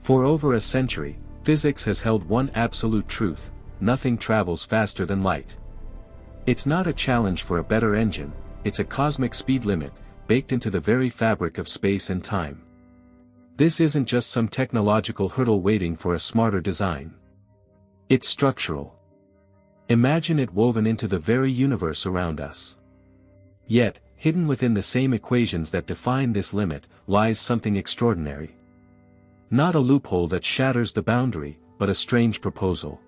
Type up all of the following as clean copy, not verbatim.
For over a century, physics has held one absolute truth: nothing travels faster than light. It's not a challenge for a better engine, it's a cosmic speed limit, baked into the very fabric of space and time. This isn't just some technological hurdle waiting for a smarter design. It's structural. Imagine it woven into the very universe around us. Yet, hidden within the same equations that define this limit, lies something extraordinary. Not a loophole that shatters the boundary, but a strange proposal.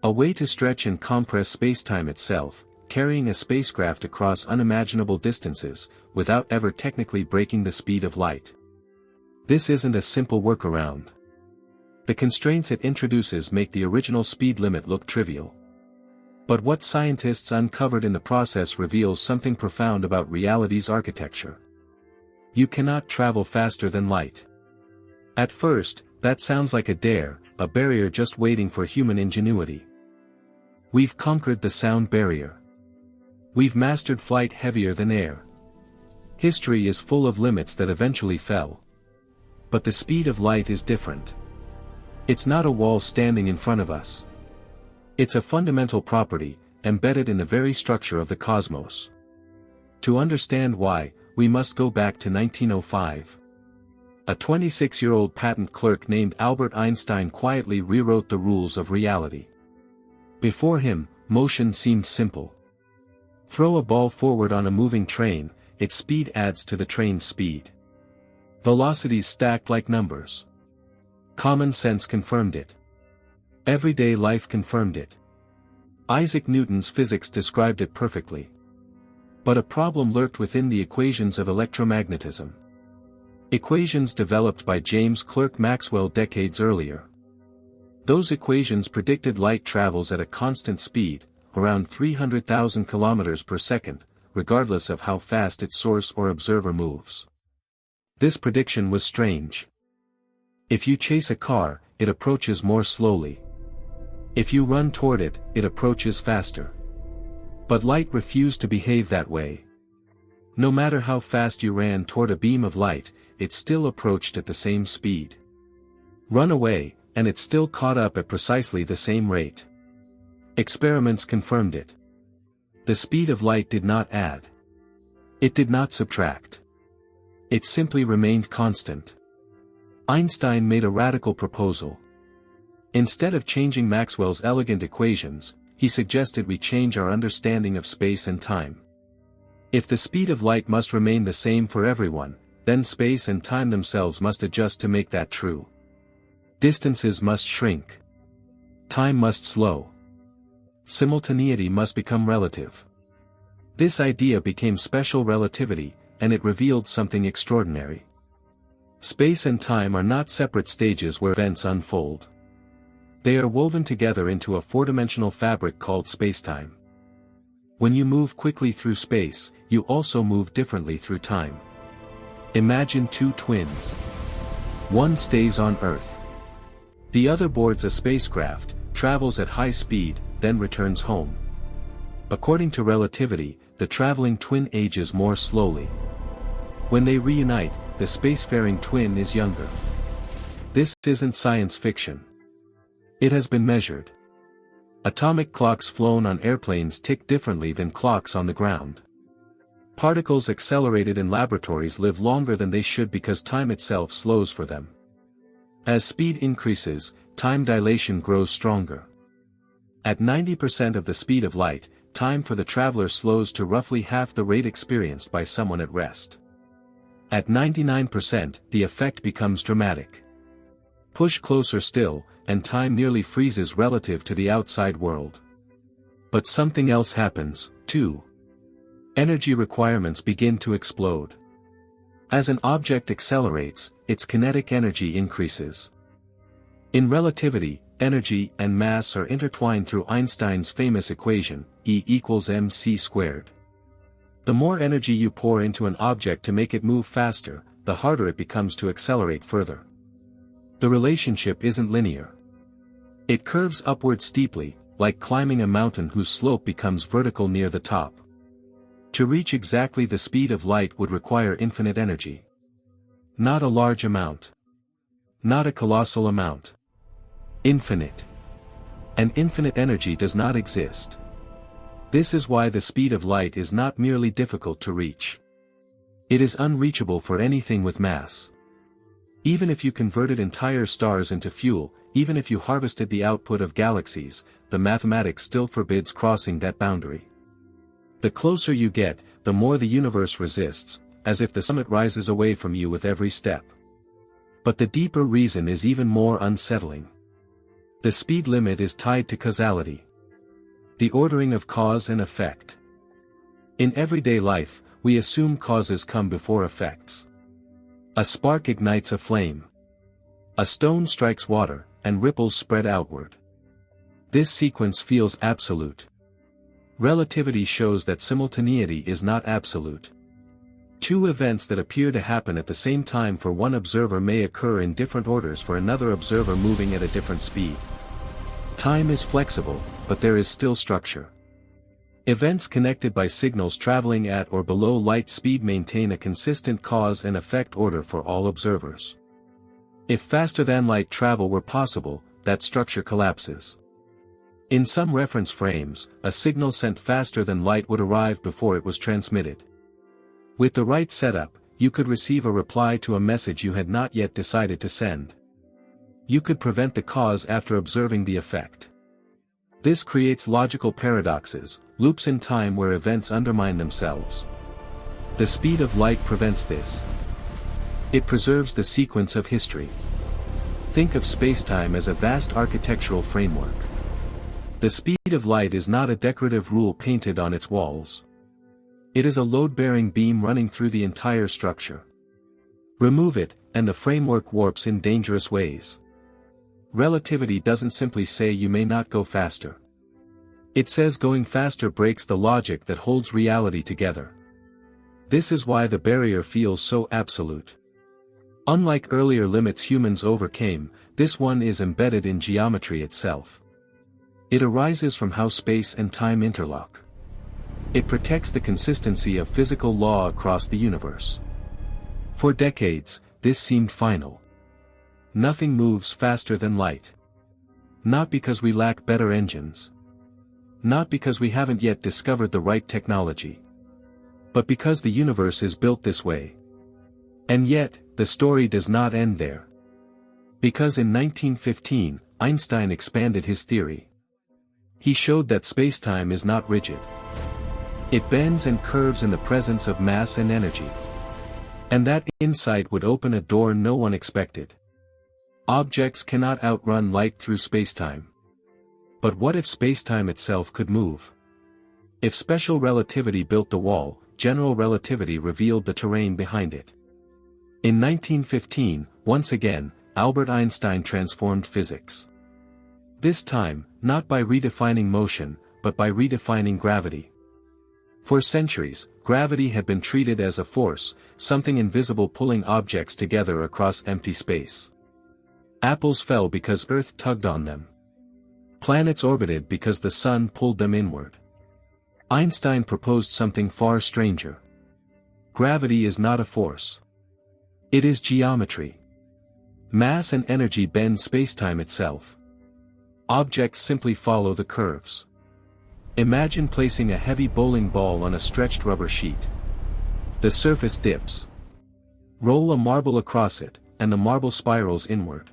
A way to stretch and compress spacetime itself, carrying a spacecraft across unimaginable distances, without ever technically breaking the speed of light. This isn't a simple workaround. The constraints it introduces make the original speed limit look trivial. But what scientists uncovered in the process reveals something profound about reality's architecture. You cannot travel faster than light. At first, that sounds like a dare, a barrier just waiting for human ingenuity. We've conquered the sound barrier. We've mastered flight heavier than air. History is full of limits that eventually fell. But the speed of light is different. It's not a wall standing in front of us. It's a fundamental property, embedded in the very structure of the cosmos. To understand why, we must go back to 1905. A 26-year-old patent clerk named Albert Einstein quietly rewrote the rules of reality. Before him, motion seemed simple. Throw a ball forward on a moving train, its speed adds to the train's speed. Velocities stacked like numbers. Common sense confirmed it. Everyday life confirmed it. Isaac Newton's physics described it perfectly. But a problem lurked within the equations of electromagnetism. Equations developed by James Clerk Maxwell decades earlier. Those equations predicted light travels at a constant speed, around 300,000 kilometers per second, regardless of how fast its source or observer moves. This prediction was strange. If you chase a car, it approaches more slowly. If you run toward it, it approaches faster. But light refused to behave that way. No matter how fast you ran toward a beam of light, it still approached at the same speed. Run away, and it still caught up at precisely the same rate. Experiments confirmed it. The speed of light did not add. It did not subtract. It simply remained constant. Einstein made a radical proposal. Instead of changing Maxwell's elegant equations, he suggested we change our understanding of space and time. If the speed of light must remain the same for everyone, then space and time themselves must adjust to make that true. Distances must shrink. Time must slow. Simultaneity must become relative. This idea became special relativity, and it revealed something extraordinary. Space and time are not separate stages where events unfold. They are woven together into a four-dimensional fabric called spacetime. When you move quickly through space, you also move differently through time. Imagine two twins. One stays on Earth. The other boards a spacecraft, travels at high speed, then returns home. According to relativity, the traveling twin ages more slowly. When they reunite, the spacefaring twin is younger. This isn't science fiction. It has been measured. Atomic clocks flown on airplanes tick differently than clocks on the ground. Particles accelerated in laboratories live longer than they should because time itself slows for them. As speed increases, time dilation grows stronger. At 90% of the speed of light, time for the traveler slows to roughly half the rate experienced by someone at rest. At 99%, the effect becomes dramatic. Push closer still, and time nearly freezes relative to the outside world. But something else happens, too. Energy requirements begin to explode. As an object accelerates, its kinetic energy increases. In relativity, energy and mass are intertwined through Einstein's famous equation, E equals mc squared. The more energy you pour into an object to make it move faster, the harder it becomes to accelerate further. The relationship isn't linear. It curves upward steeply, like climbing a mountain whose slope becomes vertical near the top. To reach exactly the speed of light would require infinite energy. Not a large amount. Not a colossal amount. Infinite. And infinite energy does not exist. This is why the speed of light is not merely difficult to reach. It is unreachable for anything with mass. Even if you converted entire stars into fuel, even if you harvested the output of galaxies, the mathematics still forbids crossing that boundary. The closer you get, the more the universe resists, as if the summit rises away from you with every step. But the deeper reason is even more unsettling. The speed limit is tied to causality. The ordering of cause and effect. In everyday life, we assume causes come before effects. A spark ignites a flame. A stone strikes water, and ripples spread outward. This sequence feels absolute. Relativity shows that simultaneity is not absolute. Two events that appear to happen at the same time for one observer may occur in different orders for another observer moving at a different speed. Time is flexible, but there is still structure. Events connected by signals traveling at or below light speed maintain a consistent cause and effect order for all observers. If faster-than-light travel were possible, that structure collapses. In some reference frames, a signal sent faster than light would arrive before it was transmitted. With the right setup, you could receive a reply to a message you had not yet decided to send. You could prevent the cause after observing the effect. This creates logical paradoxes, loops in time where events undermine themselves. The speed of light prevents this. It preserves the sequence of history. Think of spacetime as a vast architectural framework. The speed of light is not a decorative rule painted on its walls. It is a load-bearing beam running through the entire structure. Remove it, and the framework warps in dangerous ways. Relativity doesn't simply say you may not go faster. It says going faster breaks the logic that holds reality together. This is why the barrier feels so absolute. Unlike earlier limits humans overcame, this one is embedded in geometry itself. It arises from how space and time interlock. It protects the consistency of physical law across the universe. For decades, this seemed final. Nothing moves faster than light. Not because we lack better engines. Not because we haven't yet discovered the right technology. But because the universe is built this way. And yet, the story does not end there. Because in 1915, Einstein expanded his theory. He showed that spacetime is not rigid. It bends and curves in the presence of mass and energy. And that insight would open a door no one expected. Objects cannot outrun light through spacetime. But what if spacetime itself could move? If special relativity built the wall, general relativity revealed the terrain behind it. In 1915, once again, Albert Einstein transformed physics. This time, not by redefining motion, but by redefining gravity. For centuries, gravity had been treated as a force, something invisible pulling objects together across empty space. Apples fell because Earth tugged on them. Planets orbited because the sun pulled them inward. Einstein proposed something far stranger. Gravity is not a force. It is geometry. Mass and energy bend spacetime itself. Objects simply follow the curves. Imagine placing a heavy bowling ball on a stretched rubber sheet. The surface dips. Roll a marble across it, and the marble spirals inward.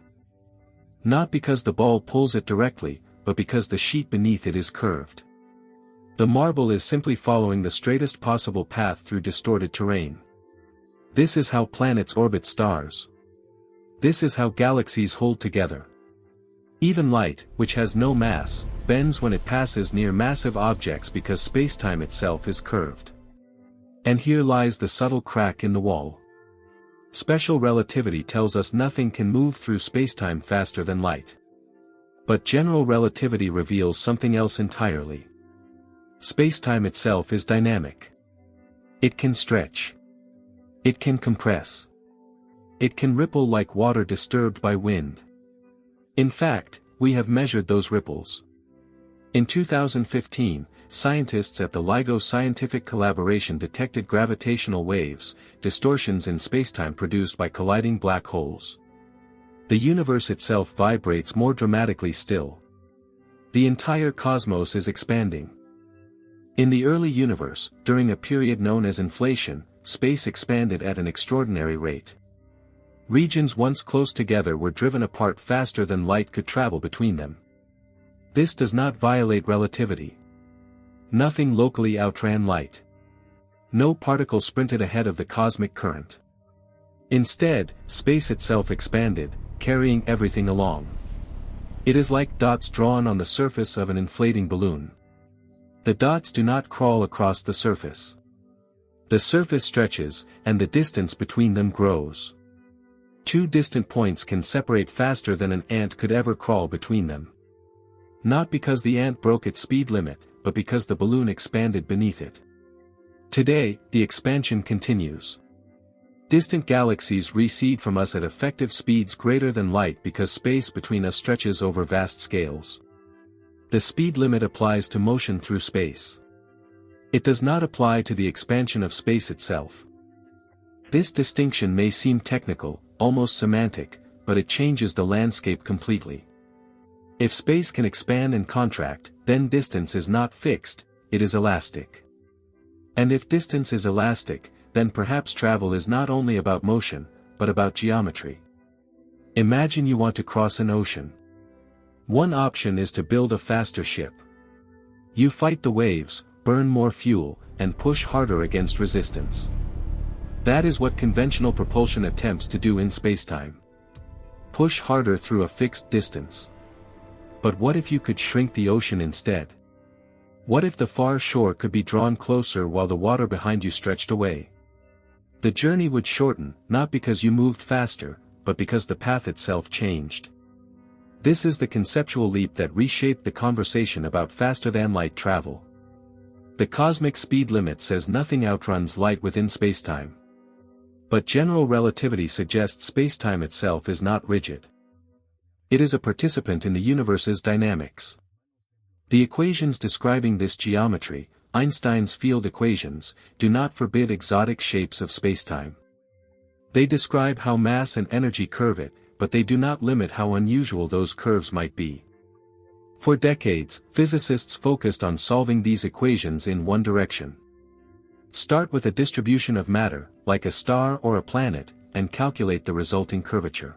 Not because the ball pulls it directly, but because the sheet beneath it is curved. The marble is simply following the straightest possible path through distorted terrain. This is how planets orbit stars. This is how galaxies hold together. Even light, which has no mass, bends when it passes near massive objects because spacetime itself is curved. And here lies the subtle crack in the wall. Special relativity tells us nothing can move through spacetime faster than light. But general relativity reveals something else entirely. Spacetime itself is dynamic. It can stretch. It can compress. It can ripple like water disturbed by wind. In fact, we have measured those ripples. In 2015, scientists at the LIGO scientific collaboration detected gravitational waves, distortions in spacetime produced by colliding black holes. The universe itself vibrates more dramatically still. The entire cosmos is expanding. In the early universe, during a period known as inflation, space expanded at an extraordinary rate. Regions once close together were driven apart faster than light could travel between them. This does not violate relativity. Nothing locally outran light. No particle sprinted ahead of the cosmic current. Instead, space itself expanded, carrying everything along. It is like dots drawn on the surface of an inflating balloon. The dots do not crawl across the surface. The surface stretches, and the distance between them grows. Two distant points can separate faster than an ant could ever crawl between them. Not because the ant broke its speed limit, but because the balloon expanded beneath it. Today, the expansion continues. Distant galaxies recede from us at effective speeds greater than light because space between us stretches over vast scales. The speed limit applies to motion through space. It does not apply to the expansion of space itself. This distinction may seem technical, almost semantic, but it changes the landscape completely. If space can expand and contract, then distance is not fixed, it is elastic. And if distance is elastic, then perhaps travel is not only about motion, but about geometry. Imagine you want to cross an ocean. One option is to build a faster ship. You fight the waves, burn more fuel, and push harder against resistance. That is what conventional propulsion attempts to do in spacetime. Push harder through a fixed distance. But what if you could shrink the ocean instead? What if the far shore could be drawn closer while the water behind you stretched away? The journey would shorten, not because you moved faster, but because the path itself changed. This is the conceptual leap that reshaped the conversation about faster-than-light travel. The cosmic speed limit says nothing outruns light within spacetime. But general relativity suggests spacetime itself is not rigid. It is a participant in the universe's dynamics. The equations describing this geometry, Einstein's field equations, do not forbid exotic shapes of spacetime. They describe how mass and energy curve it, but they do not limit how unusual those curves might be. For decades, physicists focused on solving these equations in one direction. Start with a distribution of matter, like a star or a planet, and calculate the resulting curvature.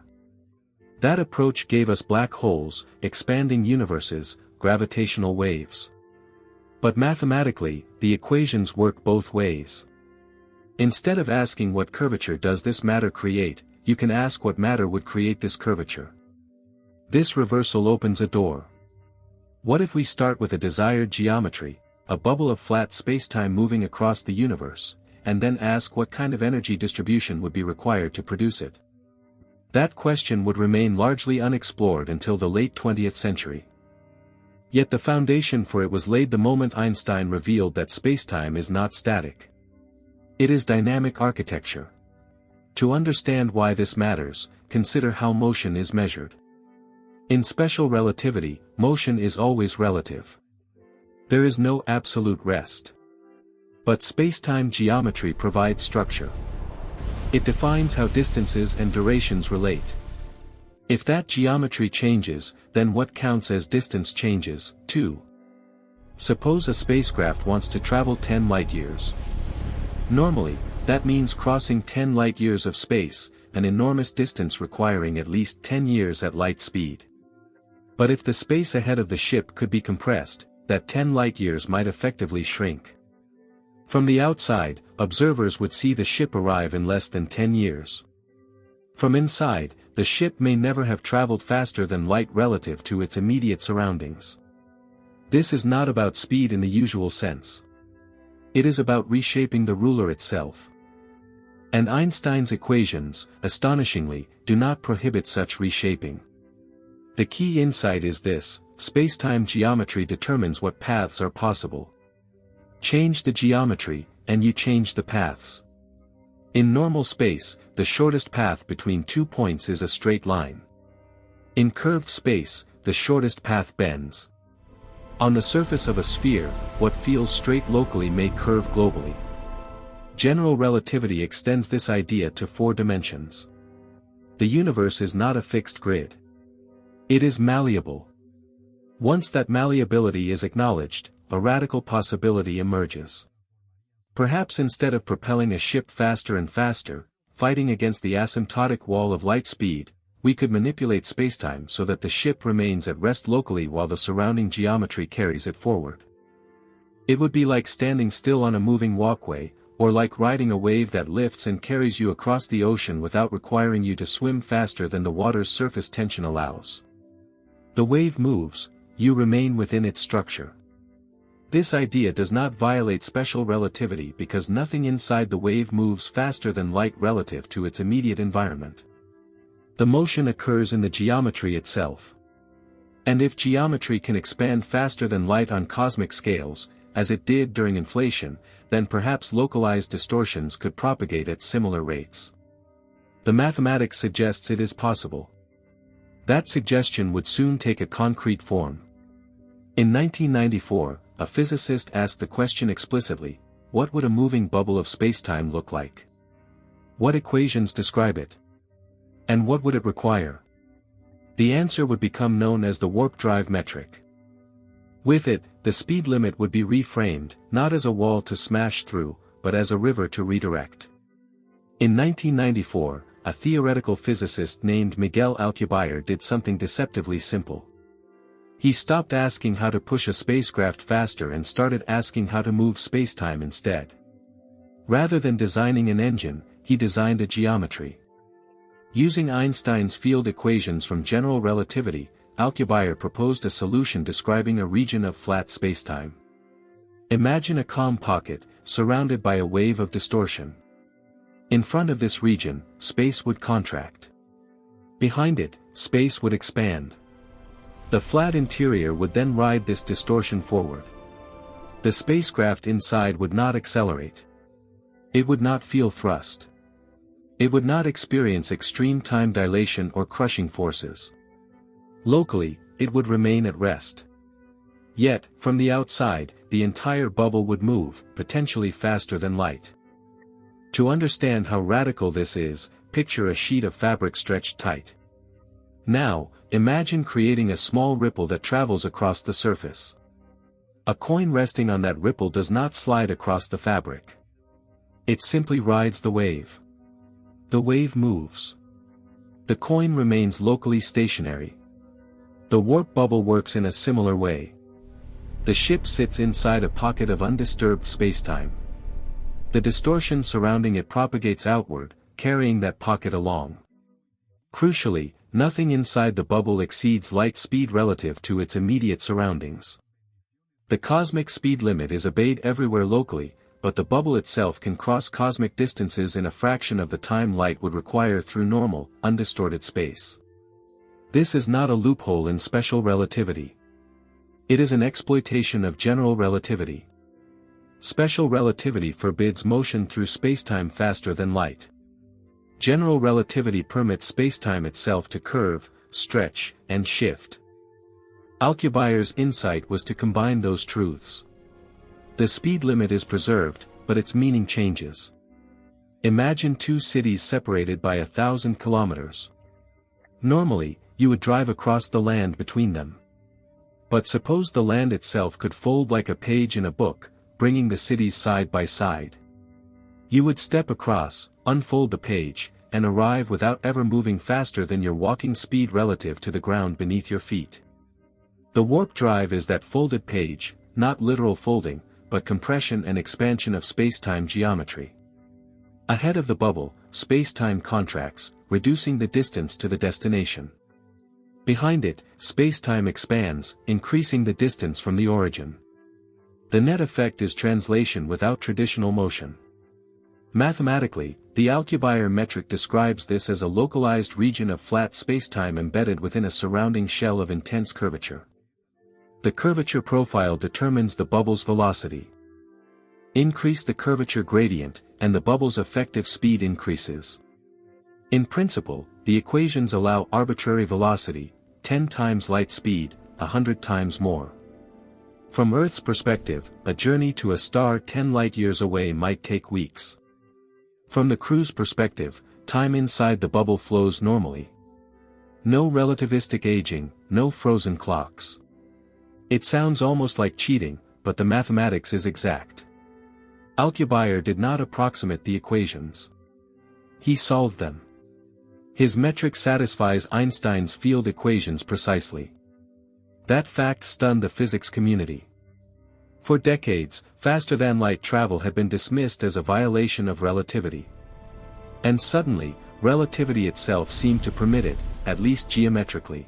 That approach gave us black holes, expanding universes, gravitational waves. But mathematically, the equations work both ways. Instead of asking what curvature does this matter create, you can ask what matter would create this curvature. This reversal opens a door. What if we start with a desired geometry, a bubble of flat spacetime moving across the universe, and then ask what kind of energy distribution would be required to produce it? That question would remain largely unexplored until the late 20th century. Yet the foundation for it was laid the moment Einstein revealed that spacetime is not static. It is dynamic architecture. To understand why this matters, consider how motion is measured. In special relativity, motion is always relative. There is no absolute rest. But spacetime geometry provides structure. It defines how distances and durations relate. If that geometry changes, then what counts as distance changes, too. Suppose a spacecraft wants to travel 10 light-years. Normally, that means crossing 10 light-years of space, an enormous distance requiring at least 10 years at light speed. But if the space ahead of the ship could be compressed, that 10 light-years might effectively shrink. From the outside, observers would see the ship arrive in less than 10 years. From inside, the ship may never have traveled faster than light relative to its immediate surroundings. This is not about speed in the usual sense. It is about reshaping the ruler itself. And Einstein's equations, astonishingly, do not prohibit such reshaping. The key insight is this: spacetime geometry determines what paths are possible. Change the geometry, and you change the paths. In normal space, the shortest path between 2 points is a straight line. In curved space, the shortest path bends. On the surface of a sphere, what feels straight locally may curve globally. General relativity extends this idea to 4 dimensions. The universe is not a fixed grid. It is malleable. Once that malleability is acknowledged, a radical possibility emerges. Perhaps instead of propelling a ship faster and faster, fighting against the asymptotic wall of light speed, we could manipulate spacetime so that the ship remains at rest locally while the surrounding geometry carries it forward. It would be like standing still on a moving walkway, or like riding a wave that lifts and carries you across the ocean without requiring you to swim faster than the water's surface tension allows. The wave moves, you remain within its structure. This idea does not violate special relativity because nothing inside the wave moves faster than light relative to its immediate environment. The motion occurs in the geometry itself. And if geometry can expand faster than light on cosmic scales, as it did during inflation, then perhaps localized distortions could propagate at similar rates. The mathematics suggests it is possible. That suggestion would soon take a concrete form. In 1994, a physicist asked the question explicitly: what would a moving bubble of spacetime look like? What equations describe it? And what would it require? The answer would become known as the warp drive metric. With it, the speed limit would be reframed, not as a wall to smash through, but as a river to redirect. In 1994, a theoretical physicist named Miguel Alcubierre did something deceptively simple. He stopped asking how to push a spacecraft faster and started asking how to move spacetime instead. Rather than designing an engine, he designed a geometry. Using Einstein's field equations from general relativity, Alcubierre proposed a solution describing a region of flat spacetime. Imagine a calm pocket, surrounded by a wave of distortion. In front of this region, space would contract. Behind it, space would expand. The flat interior would then ride this distortion forward. The spacecraft inside would not accelerate. It would not feel thrust. It would not experience extreme time dilation or crushing forces. Locally, it would remain at rest. Yet, from the outside, the entire bubble would move, potentially faster than light. To understand how radical this is, picture a sheet of fabric stretched tight. Now, imagine creating a small ripple that travels across the surface. A coin resting on that ripple does not slide across the fabric. It simply rides the wave. The wave moves. The coin remains locally stationary. The warp bubble works in a similar way. The ship sits inside a pocket of undisturbed spacetime. The distortion surrounding it propagates outward, carrying that pocket along. Crucially, nothing inside the bubble exceeds light speed relative to its immediate surroundings. The cosmic speed limit is obeyed everywhere locally, but the bubble itself can cross cosmic distances in a fraction of the time light would require through normal, undistorted space. This is not a loophole in special relativity. It is an exploitation of general relativity. Special relativity forbids motion through spacetime faster than light. General relativity permits spacetime itself to curve, stretch, and shift. Alcubierre's insight was to combine those truths. The speed limit is preserved, but its meaning changes. Imagine two cities separated by 1,000 kilometers. Normally, you would drive across the land between them. But suppose the land itself could fold like a page in a book, bringing the cities side by side. You would step across, unfold the page, and arrive without ever moving faster than your walking speed relative to the ground beneath your feet. The warp drive is that folded page, not literal folding, but compression and expansion of spacetime geometry. Ahead of the bubble, spacetime contracts, reducing the distance to the destination. Behind it, spacetime expands, increasing the distance from the origin. The net effect is translation without traditional motion. Mathematically, the Alcubierre metric describes this as a localized region of flat spacetime embedded within a surrounding shell of intense curvature. The curvature profile determines the bubble's velocity. Increase the curvature gradient, and the bubble's effective speed increases. In principle, the equations allow arbitrary velocity, 10 times light speed, 100 times more. From Earth's perspective, a journey to a star 10 light-years away might take weeks. From the crew's perspective, time inside the bubble flows normally. No relativistic aging, no frozen clocks. It sounds almost like cheating, but the mathematics is exact. Alcubierre did not approximate the equations. He solved them. His metric satisfies Einstein's field equations precisely. That fact stunned the physics community. For decades, faster-than-light travel had been dismissed as a violation of relativity. And suddenly, relativity itself seemed to permit it, at least geometrically.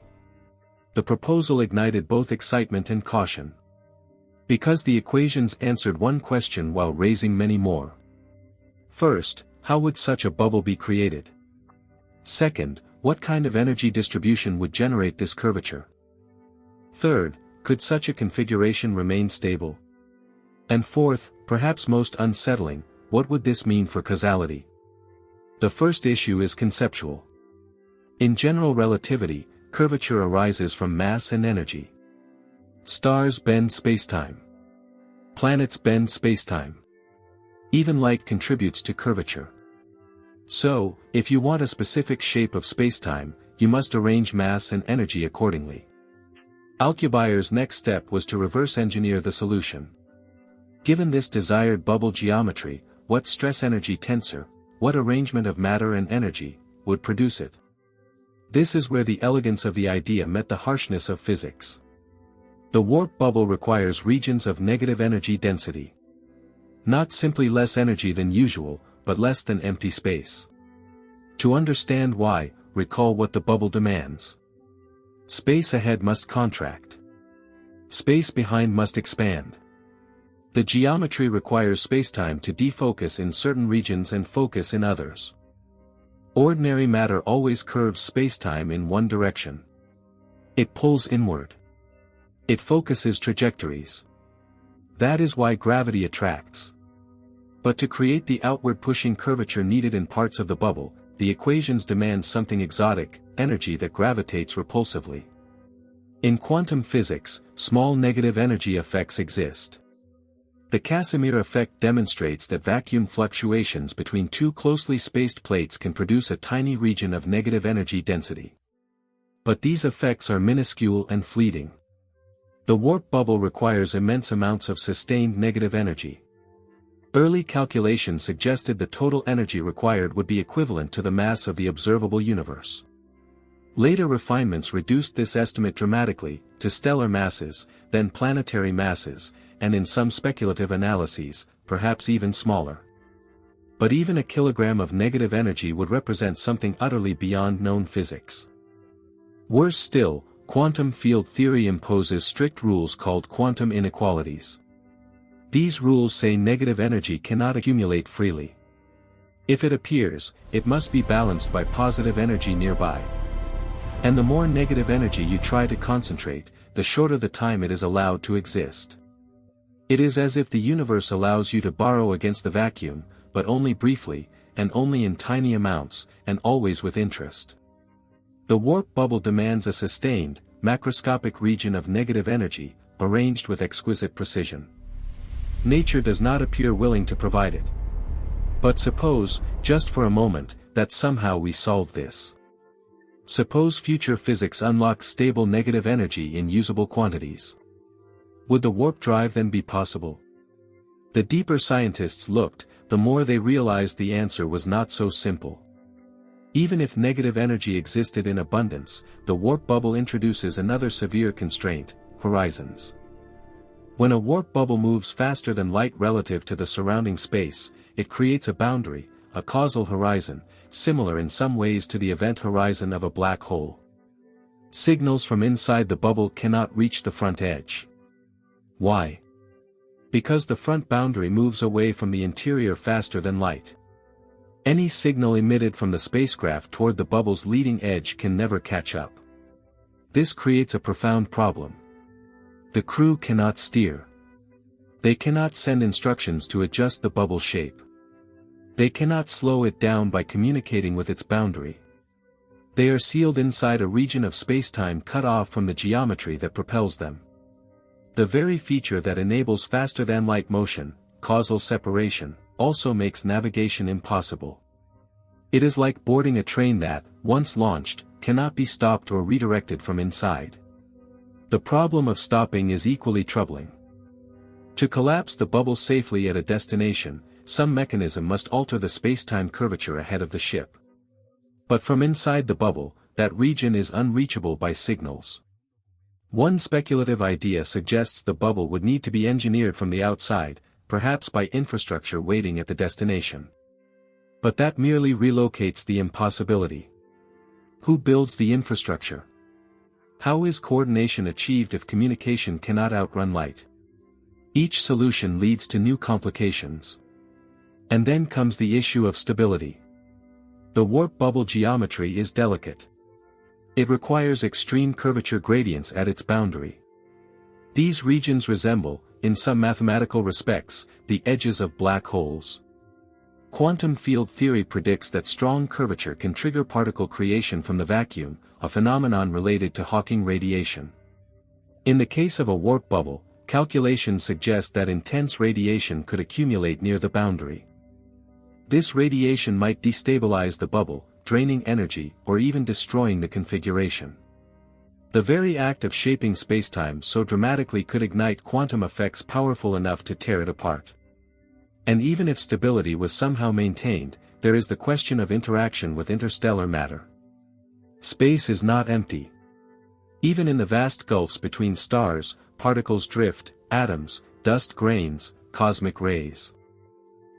The proposal ignited both excitement and caution. Because the equations answered one question while raising many more. First, how would such a bubble be created? Second, what kind of energy distribution would generate this curvature? Third, could such a configuration remain stable? And fourth, perhaps most unsettling, what would this mean for causality? The first issue is conceptual. In general relativity, curvature arises from mass and energy. Stars bend spacetime. Planets bend spacetime. Even light contributes to curvature. So, if you want a specific shape of spacetime, you must arrange mass and energy accordingly. Alcubierre's next step was to reverse engineer the solution. Given this desired bubble geometry, what stress-energy tensor, what arrangement of matter and energy, would produce it? This is where the elegance of the idea met the harshness of physics. The warp bubble requires regions of negative energy density. Not simply less energy than usual, but less than empty space. To understand why, recall what the bubble demands. Space ahead must contract. Space behind must expand. The geometry requires spacetime to defocus in certain regions and focus in others. Ordinary matter always curves spacetime in one direction. It pulls inward. It focuses trajectories. That is why gravity attracts. But to create the outward pushing curvature needed in parts of the bubble, the equations demand something exotic, energy that gravitates repulsively. In quantum physics, small negative energy effects exist. The Casimir effect demonstrates that vacuum fluctuations between two closely spaced plates can produce a tiny region of negative energy density. But these effects are minuscule and fleeting. The warp bubble requires immense amounts of sustained negative energy. Early calculations suggested the total energy required would be equivalent to the mass of the observable universe. Later refinements reduced this estimate dramatically, to stellar masses, then planetary masses, and in some speculative analyses, perhaps even smaller. But even a kilogram of negative energy would represent something utterly beyond known physics. Worse still, quantum field theory imposes strict rules called quantum inequalities. These rules say negative energy cannot accumulate freely. If it appears, it must be balanced by positive energy nearby. And the more negative energy you try to concentrate, the shorter the time it is allowed to exist. It is as if the universe allows you to borrow against the vacuum, but only briefly, and only in tiny amounts, and always with interest. The warp bubble demands a sustained, macroscopic region of negative energy, arranged with exquisite precision. Nature does not appear willing to provide it. But suppose, just for a moment, that somehow we solve this. Suppose future physics unlocks stable negative energy in usable quantities. Would the warp drive then be possible? The deeper scientists looked, the more they realized the answer was not so simple. Even if negative energy existed in abundance, the warp bubble introduces another severe constraint: horizons. When a warp bubble moves faster than light relative to the surrounding space, it creates a boundary, a causal horizon, similar in some ways to the event horizon of a black hole. Signals from inside the bubble cannot reach the front edge. Why? Because the front boundary moves away from the interior faster than light. Any signal emitted from the spacecraft toward the bubble's leading edge can never catch up. This creates a profound problem. The crew cannot steer. They cannot send instructions to adjust the bubble shape. They cannot slow it down by communicating with its boundary. They are sealed inside a region of spacetime cut off from the geometry that propels them. The very feature that enables faster-than-light motion, causal separation, also makes navigation impossible. It is like boarding a train that, once launched, cannot be stopped or redirected from inside. The problem of stopping is equally troubling. To collapse the bubble safely at a destination, some mechanism must alter the spacetime curvature ahead of the ship. But from inside the bubble, that region is unreachable by signals. One speculative idea suggests the bubble would need to be engineered from the outside, perhaps by infrastructure waiting at the destination. But that merely relocates the impossibility. Who builds the infrastructure? How is coordination achieved if communication cannot outrun light? Each solution leads to new complications. And then comes the issue of stability. The warp bubble geometry is delicate. It requires extreme curvature gradients at its boundary. These regions resemble, in some mathematical respects, the edges of black holes. Quantum field theory predicts that strong curvature can trigger particle creation from the vacuum, a phenomenon related to Hawking radiation. In the case of a warp bubble, calculations suggest that intense radiation could accumulate near the boundary. This radiation might destabilize the bubble, draining energy or even destroying the configuration. The very act of shaping spacetime so dramatically could ignite quantum effects powerful enough to tear it apart. And even if stability was somehow maintained, there is the question of interaction with interstellar matter. Space is not empty. Even in the vast gulfs between stars, particles drift, atoms, dust grains, cosmic rays.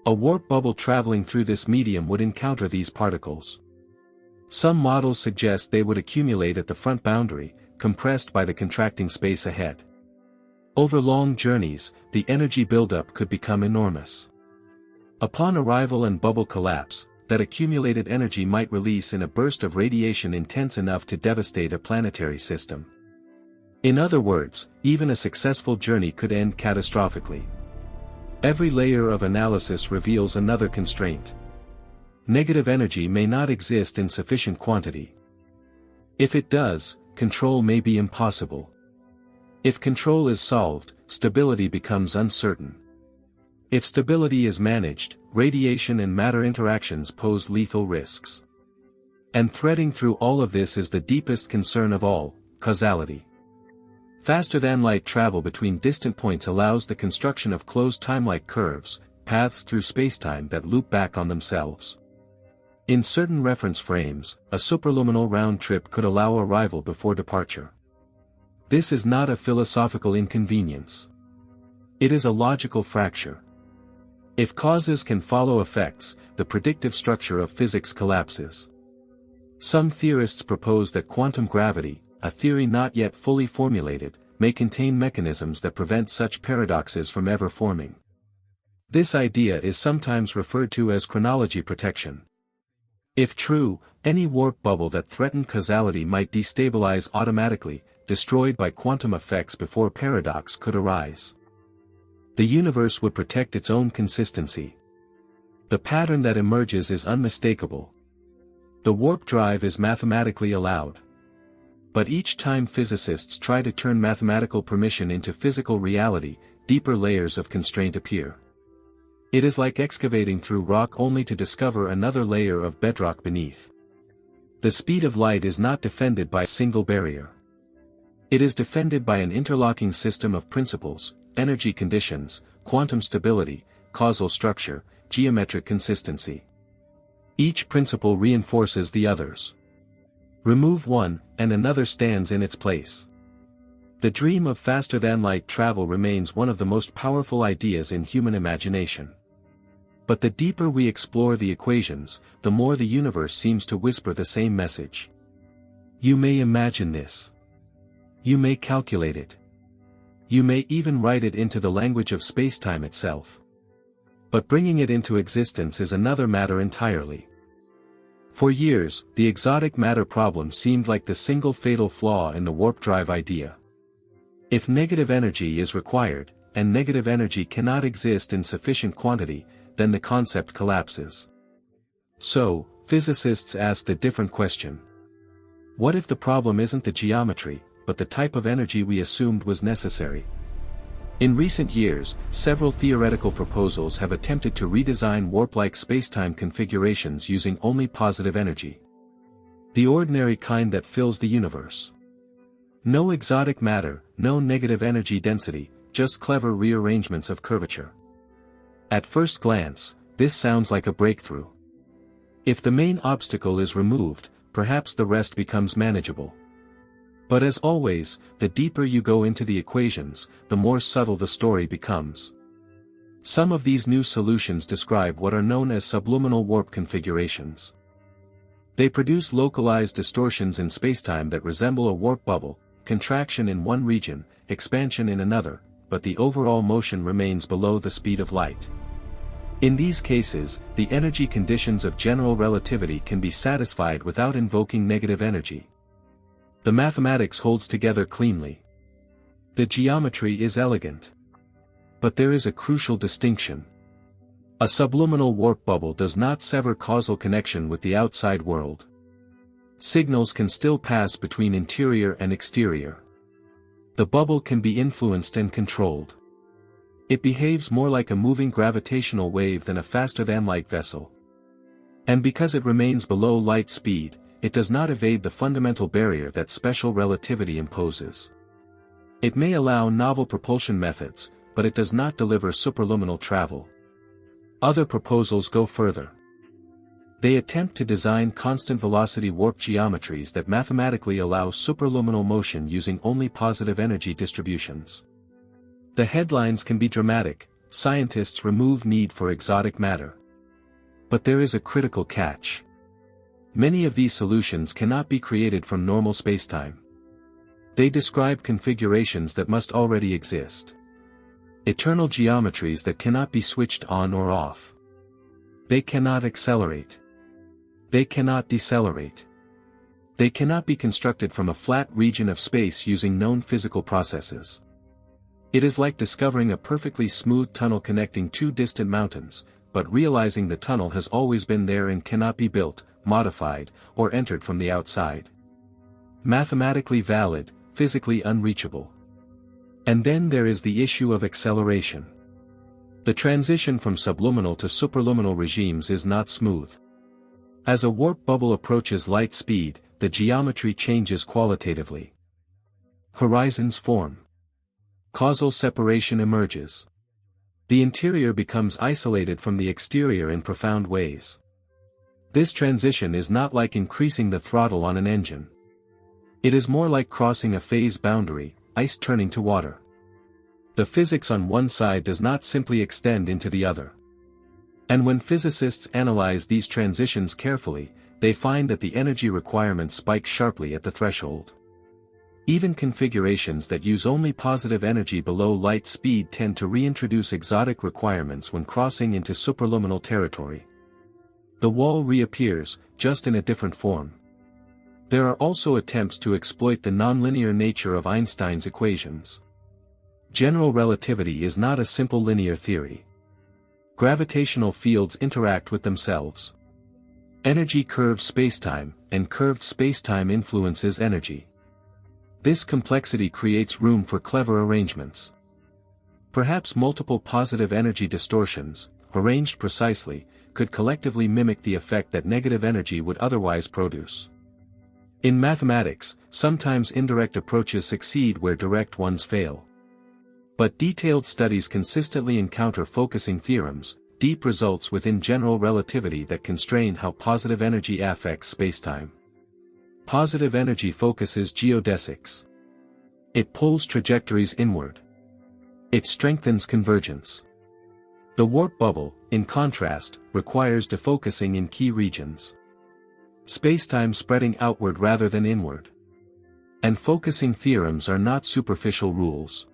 A warp bubble traveling through this medium would encounter these particles. Some models suggest they would accumulate at the front boundary, compressed by the contracting space ahead. Over long journeys, the energy buildup could become enormous. Upon arrival and bubble collapse, that accumulated energy might release in a burst of radiation intense enough to devastate a planetary system. In other words, even a successful journey could end catastrophically. Every layer of analysis reveals another constraint. Negative energy may not exist in sufficient quantity. If it does, control may be impossible. If control is solved, stability becomes uncertain. If stability is managed, radiation and matter interactions pose lethal risks. And threading through all of this is the deepest concern of all, causality. Faster-than-light travel between distant points allows the construction of closed time-like curves, paths through spacetime that loop back on themselves. In certain reference frames, a superluminal round trip could allow arrival before departure. This is not a philosophical inconvenience. It is a logical fracture. If causes can follow effects, the predictive structure of physics collapses. Some theorists propose that quantum gravity, a theory not yet fully formulated, may contain mechanisms that prevent such paradoxes from ever forming. This idea is sometimes referred to as chronology protection. If true, any warp bubble that threatened causality might destabilize automatically, destroyed by quantum effects before paradox could arise. The universe would protect its own consistency. The pattern that emerges is unmistakable. The warp drive is mathematically allowed. But each time physicists try to turn mathematical permission into physical reality, deeper layers of constraint appear. It is like excavating through rock only to discover another layer of bedrock beneath. The speed of light is not defended by a single barrier. It is defended by an interlocking system of principles, energy conditions, quantum stability, causal structure, geometric consistency. Each principle reinforces the others. Remove one, and another stands in its place. The dream of faster-than-light travel remains one of the most powerful ideas in human imagination. But the deeper we explore the equations, the more the universe seems to whisper the same message. You may imagine this. You may calculate it. You may even write it into the language of spacetime itself. But bringing it into existence is another matter entirely. For years, the exotic matter problem seemed like the single fatal flaw in the warp drive idea. If negative energy is required, and negative energy cannot exist in sufficient quantity, then the concept collapses. So, physicists asked a different question. What if the problem isn't the geometry, but the type of energy we assumed was necessary? In recent years, several theoretical proposals have attempted to redesign warp-like spacetime configurations using only positive energy. The ordinary kind that fills the universe. No exotic matter, no negative energy density, just clever rearrangements of curvature. At first glance, this sounds like a breakthrough. If the main obstacle is removed, perhaps the rest becomes manageable. But as always, the deeper you go into the equations, the more subtle the story becomes. Some of these new solutions describe what are known as subliminal warp configurations. They produce localized distortions in spacetime that resemble a warp bubble, contraction in one region, expansion in another, but the overall motion remains below the speed of light. In these cases, the energy conditions of general relativity can be satisfied without invoking negative energy. The mathematics holds together cleanly. The geometry is elegant. But there is a crucial distinction. A subliminal warp bubble does not sever causal connection with the outside world. Signals can still pass between interior and exterior. The bubble can be influenced and controlled. It behaves more like a moving gravitational wave than a faster-than-light vessel. And because it remains below light speed, it does not evade the fundamental barrier that special relativity imposes. It may allow novel propulsion methods, but it does not deliver superluminal travel. Other proposals go further. They attempt to design constant velocity warp geometries that mathematically allow superluminal motion using only positive energy distributions. The headlines can be dramatic: scientists remove need for exotic matter. But there is a critical catch. Many of these solutions cannot be created from normal spacetime. They describe configurations that must already exist. Eternal geometries that cannot be switched on or off. They cannot accelerate. They cannot decelerate. They cannot be constructed from a flat region of space using known physical processes. It is like discovering a perfectly smooth tunnel connecting two distant mountains, but realizing the tunnel has always been there and cannot be built, modified, or entered from the outside. Mathematically valid, physically unreachable. And then there is the issue of acceleration. The transition from subliminal to superluminal regimes is not smooth. As a warp bubble approaches light speed, the geometry changes qualitatively. Horizons form. Causal separation emerges. The interior becomes isolated from the exterior in profound ways. This transition is not like increasing the throttle on an engine. It is more like crossing a phase boundary, ice turning to water. The physics on one side does not simply extend into the other. And when physicists analyze these transitions carefully, they find that the energy requirements spike sharply at the threshold. Even configurations that use only positive energy below light speed tend to reintroduce exotic requirements when crossing into superluminal territory. The wall reappears, just in a different form. There are also attempts to exploit the nonlinear nature of Einstein's equations. General relativity is not a simple linear theory. Gravitational fields interact with themselves. Energy curves spacetime, and curved spacetime influences energy. This complexity creates room for clever arrangements. Perhaps multiple positive energy distortions, arranged precisely, could collectively mimic the effect that negative energy would otherwise produce. In mathematics, sometimes indirect approaches succeed where direct ones fail. But detailed studies consistently encounter focusing theorems, deep results within general relativity that constrain how positive energy affects spacetime. Positive energy focuses geodesics. It pulls trajectories inward. It strengthens convergence. The warp bubble, in contrast, requires defocusing in key regions. Spacetime spreading outward rather than inward. And focusing theorems are not superficial rules.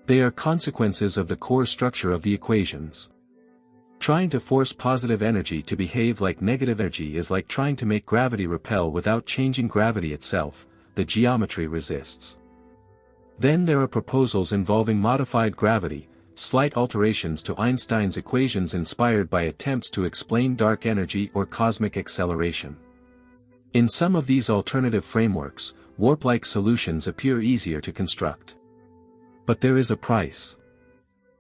They are consequences of the core structure of the equations. Trying to force positive energy to behave like negative energy is like trying to make gravity repel without changing gravity itself. The geometry resists. Then there are proposals involving modified gravity, slight alterations to Einstein's equations inspired by attempts to explain dark energy or cosmic acceleration. In some of these alternative frameworks, warp-like solutions appear easier to construct. But there is a price.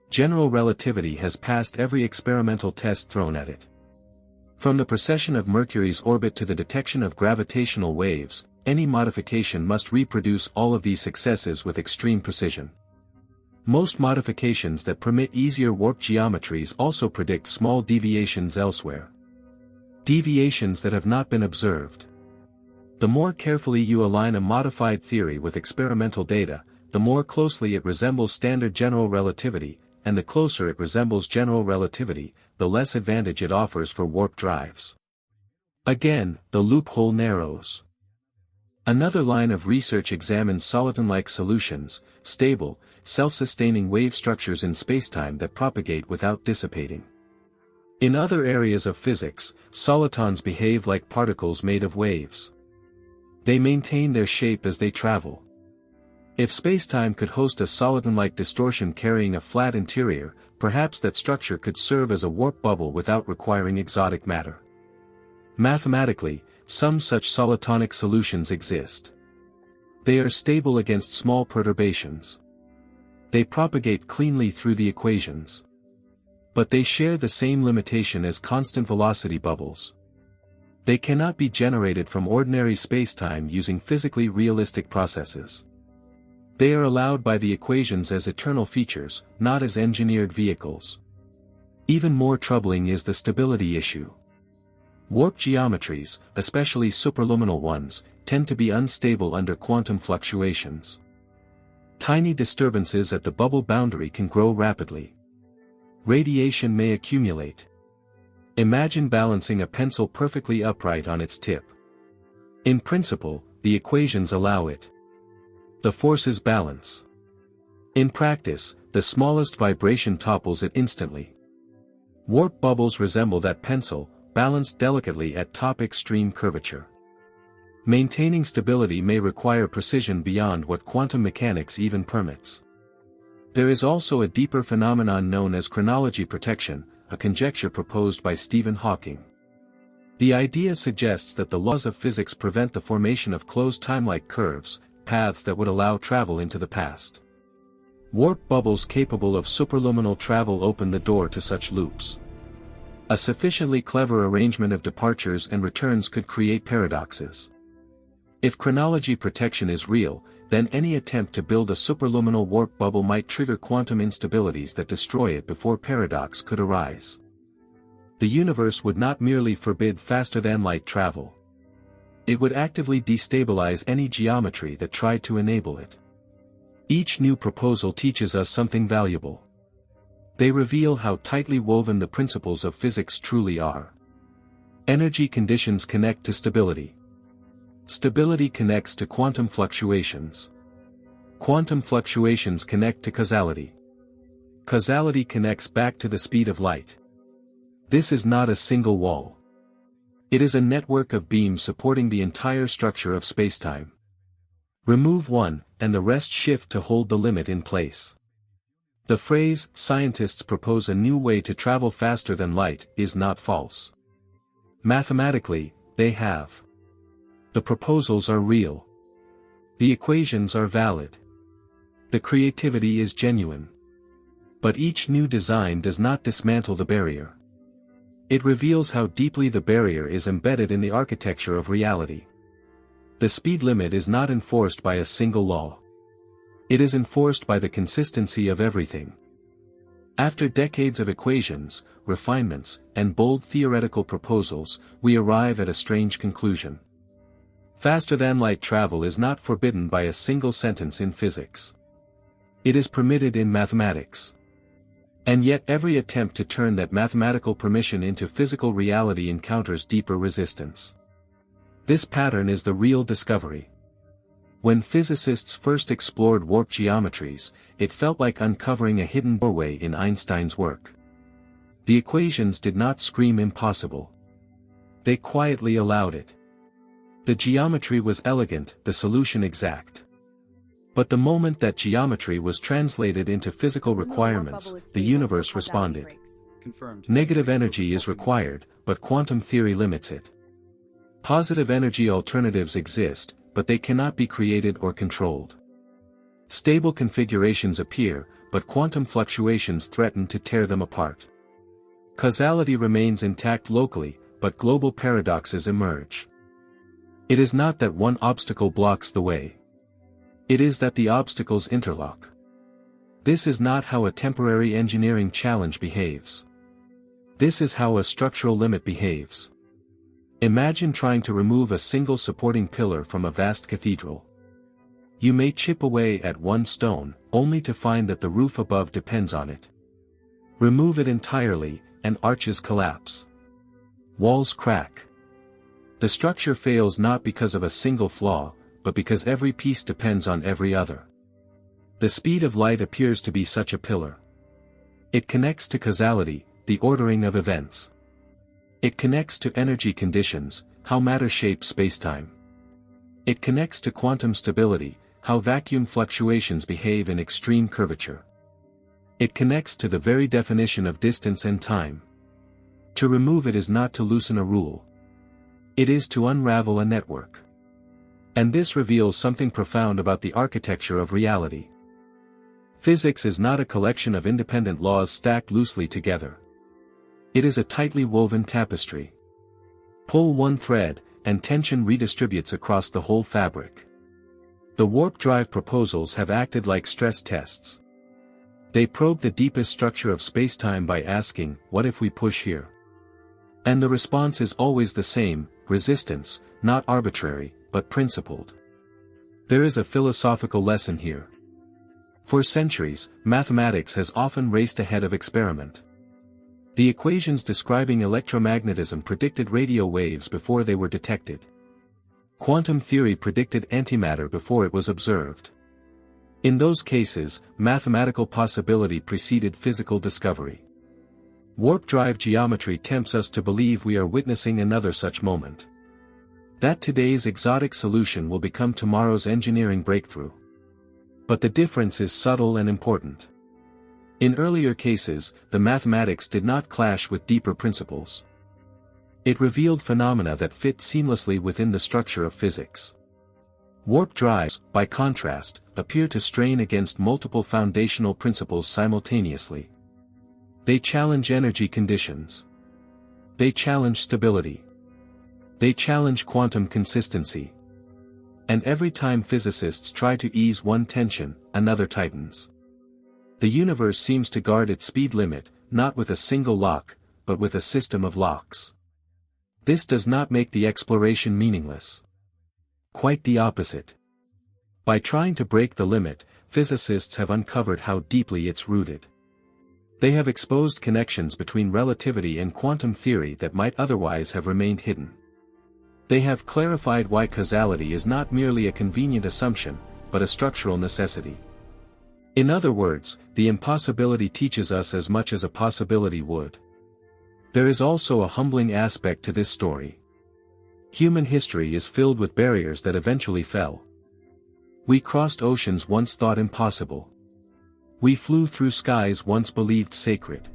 General relativity has passed every experimental test thrown at it. From the precession of Mercury's orbit to the detection of gravitational waves, any modification must reproduce all of these successes with extreme precision. Most modifications that permit easier warp geometries also predict small deviations elsewhere. Deviations that have not been observed. The more carefully you align a modified theory with experimental data, the more closely it resembles standard general relativity, and the closer it resembles general relativity, the less advantage it offers for warp drives. Again, the loophole narrows. Another line of research examines soliton-like solutions, stable, self-sustaining wave structures in spacetime that propagate without dissipating. In other areas of physics, solitons behave like particles made of waves. They maintain their shape as they travel. If spacetime could host a soliton-like distortion carrying a flat interior, perhaps that structure could serve as a warp bubble without requiring exotic matter. Mathematically, some such solitonic solutions exist. They are stable against small perturbations. They propagate cleanly through the equations. But they share the same limitation as constant velocity bubbles. They cannot be generated from ordinary spacetime using physically realistic processes. They are allowed by the equations as eternal features, not as engineered vehicles. Even more troubling is the stability issue. Warp geometries, especially superluminal ones, tend to be unstable under quantum fluctuations. Tiny disturbances at the bubble boundary can grow rapidly. Radiation may accumulate. Imagine balancing a pencil perfectly upright on its tip. In principle, the equations allow it. The forces balance. In practice, the smallest vibration topples it instantly. Warp bubbles resemble that pencil, balanced delicately at top extreme curvature. Maintaining stability may require precision beyond what quantum mechanics even permits. There is also a deeper phenomenon known as chronology protection, a conjecture proposed by Stephen Hawking. The idea suggests that the laws of physics prevent the formation of closed time-like curves, paths that would allow travel into the past. Warp bubbles capable of superluminal travel open the door to such loops. A sufficiently clever arrangement of departures and returns could create paradoxes. If chronology protection is real, then any attempt to build a superluminal warp bubble might trigger quantum instabilities that destroy it before paradox could arise. The universe would not merely forbid faster-than-light travel. It would actively destabilize any geometry that tried to enable it. Each new proposal teaches us something valuable. They reveal how tightly woven the principles of physics truly are. Energy conditions connect to stability. Stability connects to quantum fluctuations. Quantum fluctuations connect to causality. Causality connects back to the speed of light. This is not a single wall. It is a network of beams supporting the entire structure of spacetime. Remove one, and the rest shift to hold the limit in place. The phrase, "scientists propose a new way to travel faster than light," is not false. Mathematically, they have. The proposals are real. The equations are valid. The creativity is genuine. But each new design does not dismantle the barrier. It reveals how deeply the barrier is embedded in the architecture of reality. The speed limit is not enforced by a single law. It is enforced by the consistency of everything. After decades of equations, refinements, and bold theoretical proposals, we arrive at a strange conclusion. Faster-than-light travel is not forbidden by a single sentence in physics. It is permitted in mathematics. And yet every attempt to turn that mathematical permission into physical reality encounters deeper resistance. This pattern is the real discovery. When physicists first explored warp geometries, it felt like uncovering a hidden doorway in Einstein's work. The equations did not scream impossible. They quietly allowed it. The geometry was elegant, the solution exact. But the moment that geometry was translated into physical requirements, the universe responded. Negative energy is required, but quantum theory limits it. Positive energy alternatives exist, but they cannot be created or controlled. Stable configurations appear, but quantum fluctuations threaten to tear them apart. Causality remains intact locally, but global paradoxes emerge. It is not that one obstacle blocks the way. It is that the obstacles interlock. This is not how a temporary engineering challenge behaves. This is how a structural limit behaves. Imagine trying to remove a single supporting pillar from a vast cathedral. You may chip away at one stone, only to find that the roof above depends on it. Remove it entirely, and arches collapse. Walls crack. The structure fails not because of a single flaw, but because every piece depends on every other. The speed of light appears to be such a pillar. It connects to causality, the ordering of events. It connects to energy conditions, how matter shapes spacetime. It connects to quantum stability, how vacuum fluctuations behave in extreme curvature. It connects to the very definition of distance and time. To remove it is not to loosen a rule. It is to unravel a network. And this reveals something profound about the architecture of reality. Physics is not a collection of independent laws stacked loosely together. It is a tightly woven tapestry. Pull one thread, and tension redistributes across the whole fabric. The warp drive proposals have acted like stress tests. They probe the deepest structure of spacetime by asking, what if we push here? And the response is always the same, resistance, not arbitrary, but principled. There is a philosophical lesson here. For centuries, mathematics has often raced ahead of experiment. The equations describing electromagnetism predicted radio waves before they were detected. Quantum theory predicted antimatter before it was observed. In those cases, mathematical possibility preceded physical discovery. Warp drive geometry tempts us to believe we are witnessing another such moment. That today's exotic solution will become tomorrow's engineering breakthrough. But the difference is subtle and important. In earlier cases, the mathematics did not clash with deeper principles. It revealed phenomena that fit seamlessly within the structure of physics. Warp drives, by contrast, appear to strain against multiple foundational principles simultaneously. They challenge energy conditions. They challenge stability. They challenge quantum consistency. And every time physicists try to ease one tension, another tightens. The universe seems to guard its speed limit, not with a single lock, but with a system of locks. This does not make the exploration meaningless. Quite the opposite. By trying to break the limit, physicists have uncovered how deeply it's rooted. They have exposed connections between relativity and quantum theory that might otherwise have remained hidden. They have clarified why causality is not merely a convenient assumption, but a structural necessity. In other words, the impossibility teaches us as much as a possibility would. There is also a humbling aspect to this story. Human history is filled with barriers that eventually fell. We crossed oceans once thought impossible. We flew through skies once believed sacred.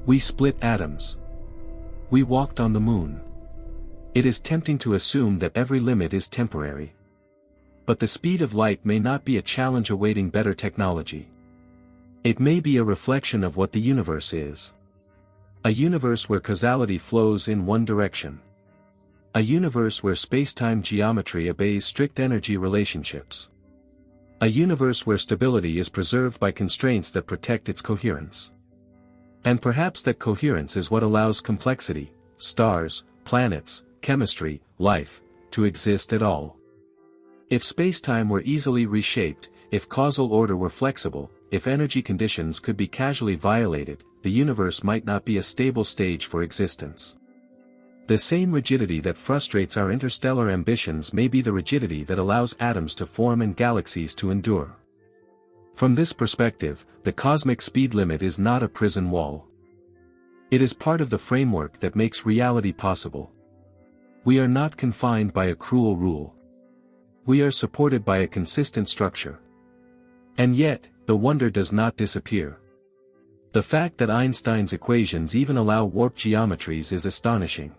We split atoms. We walked on the moon. It is tempting to assume that every limit is temporary. But the speed of light may not be a challenge awaiting better technology. It may be a reflection of what the universe is. A universe where causality flows in one direction. A universe where spacetime geometry obeys strict energy relationships. A universe where stability is preserved by constraints that protect its coherence. And perhaps that coherence is what allows complexity, stars, planets, chemistry, life, to exist at all. If spacetime were easily reshaped, if causal order were flexible, if energy conditions could be casually violated, the universe might not be a stable stage for existence. The same rigidity that frustrates our interstellar ambitions may be the rigidity that allows atoms to form and galaxies to endure. From this perspective, the cosmic speed limit is not a prison wall. It is part of the framework that makes reality possible. We are not confined by a cruel rule. We are supported by a consistent structure. And yet, the wonder does not disappear. The fact that Einstein's equations even allow warp geometries is astonishing.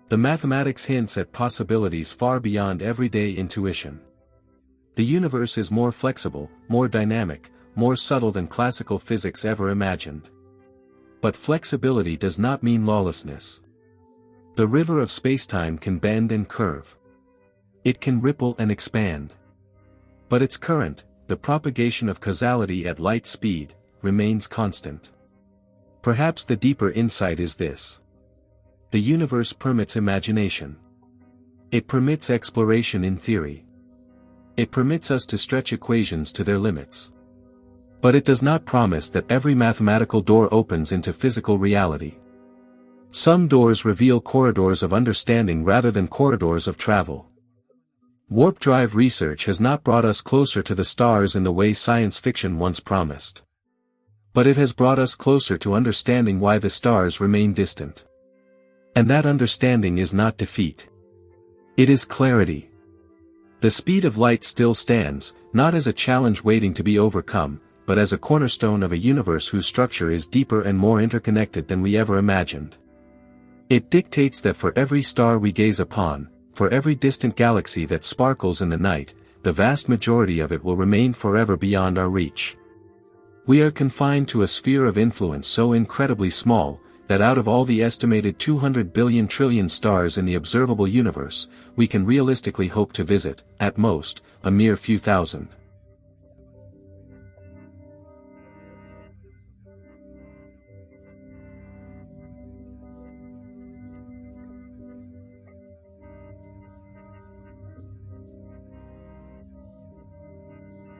The mathematics hints at possibilities far beyond everyday intuition. The universe is more flexible, more dynamic, more subtle than classical physics ever imagined. But flexibility does not mean lawlessness. The river of spacetime can bend and curve. It can ripple and expand. But its current, the propagation of causality at light speed, remains constant. Perhaps the deeper insight is this. The universe permits imagination. It permits exploration in theory. It permits us to stretch equations to their limits. But it does not promise that every mathematical door opens into physical reality. Some doors reveal corridors of understanding rather than corridors of travel. Warp drive research has not brought us closer to the stars in the way science fiction once promised. But it has brought us closer to understanding why the stars remain distant. And that understanding is not defeat. It is clarity. The speed of light still stands, not as a challenge waiting to be overcome, but as a cornerstone of a universe whose structure is deeper and more interconnected than we ever imagined. It dictates that for every star we gaze upon, for every distant galaxy that sparkles in the night, the vast majority of it will remain forever beyond our reach. We are confined to a sphere of influence so incredibly small, that out of all the estimated 200 billion trillion stars in the observable universe, we can realistically hope to visit, at most, a mere few thousand.